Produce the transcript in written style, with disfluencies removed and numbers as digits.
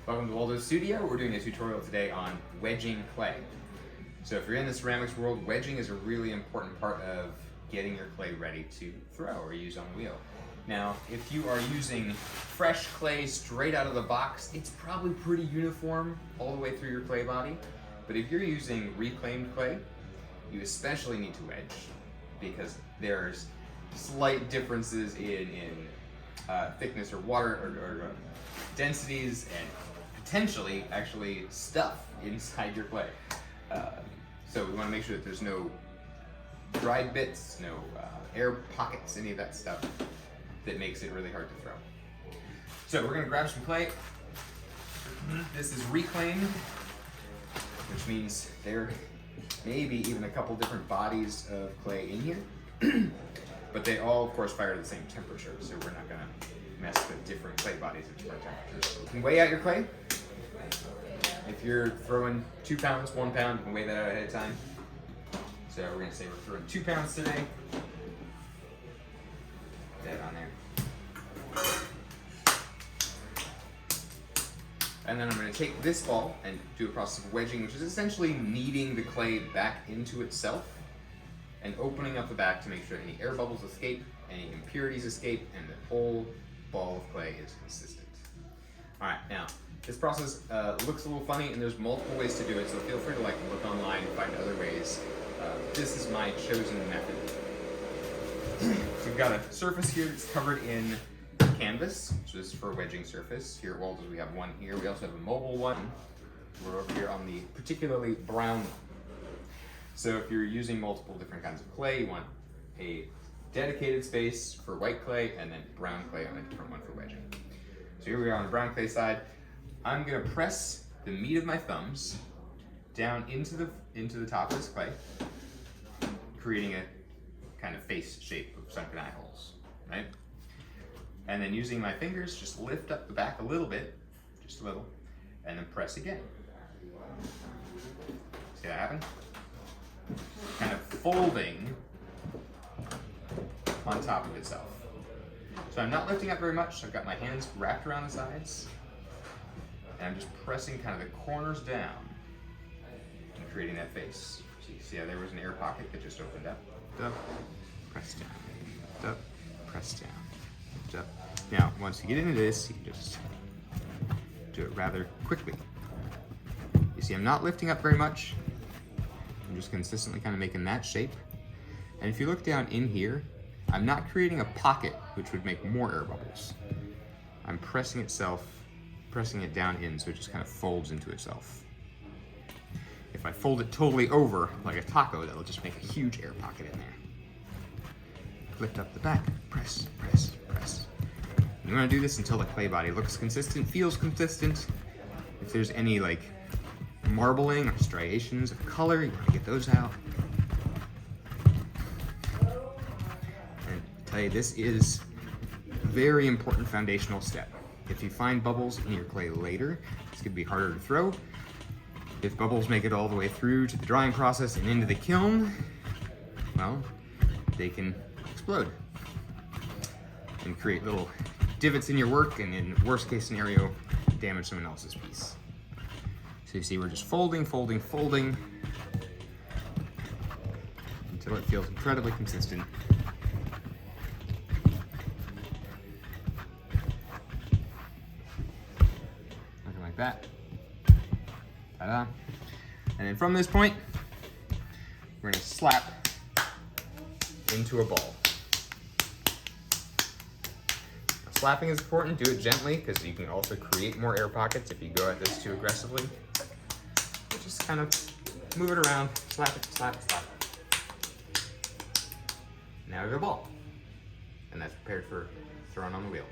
Welcome to Waldo's studio. We're doing a tutorial today on wedging clay. So if you're in the ceramics world, wedging is a really important part of getting your clay ready to throw or use on the wheel. Now, if you are using fresh clay straight out of the box, it's probably pretty uniform all the way through your clay body. But if you're using reclaimed clay, you especially need to wedge because there's slight differences in thickness or water or densities and potentially actually stuff inside your clay. So we want to make sure that there's no dried bits, no air pockets, any of that stuff that makes it really hard to throw. So we're going to grab some clay. This is reclaimed, which means there may be even a couple different bodies of clay in here. But they all, of course, fire at the same temperature, so we're not going to mess with different clay bodies at different temperatures. You can weigh out your clay. If you're throwing 2 pounds, 1 pound, you can weigh that out ahead of time. So we're going to say we're throwing 2 pounds today. Put that on there. And then I'm going to take this ball and do a process of wedging, which is essentially kneading the clay back into itself and opening up the back to make sure any air bubbles escape, any impurities escape, and the whole ball of clay is consistent. All right, now, this process looks a little funny and there's multiple ways to do it, so feel free to look online and find other ways. This is my chosen method. So we've got a surface here that's covered in canvas, which is for wedging surface. Here at Waldo's we have one here. We also have a mobile one. We're over here on the particularly brown one. So if you're using multiple different kinds of clay, you want a dedicated space for white clay and then brown clay on a different one for wedging. So here we are on the brown clay side. I'm going to press the meat of my thumbs down into the top of this clay, creating a kind of face shape of sunken eye holes, right? And then using my fingers, just lift up the back a little bit, just a little, and then press again. See that happen? Kind of folding on top of itself. So I'm not lifting up very much. I've got my hands wrapped around the sides, and I'm just pressing kind of the corners down and creating that face. So you see how there was an air pocket that just opened up? Up, press down, up, press down, up. Now, once you get into this, you just do it rather quickly. You see, I'm not lifting up very much. I'm just consistently kind of making that shape. And if you look down in here, I'm not creating a pocket, which would make more air bubbles. I'm pressing it down in, so it just kind of folds into itself. If I fold it totally over, like a taco, that'll just make a huge air pocket in there. Lift up the back, press, press, press. And you want to do this until the clay body looks consistent, feels consistent. If there's any marbling or striations of color, you want to get those out. And I tell you, this is a very important foundational step. If you find bubbles in your clay later, it's going to be harder to throw. If bubbles make it all the way through to the drying process and into the kiln, well, they can explode and create little divots in your work, and in worst case scenario, damage someone else's piece. So you see we're just folding, folding, folding until it feels incredibly consistent. Looking like that. Ta-da. And then from this point, we're going to slap into a ball. Now, slapping is important. Do it gently because you can also create more air pockets if you go at this too aggressively. But just kind of move it around, slap it, slap it, slap it. Now we have a ball. And that's prepared for throwing on the wheel.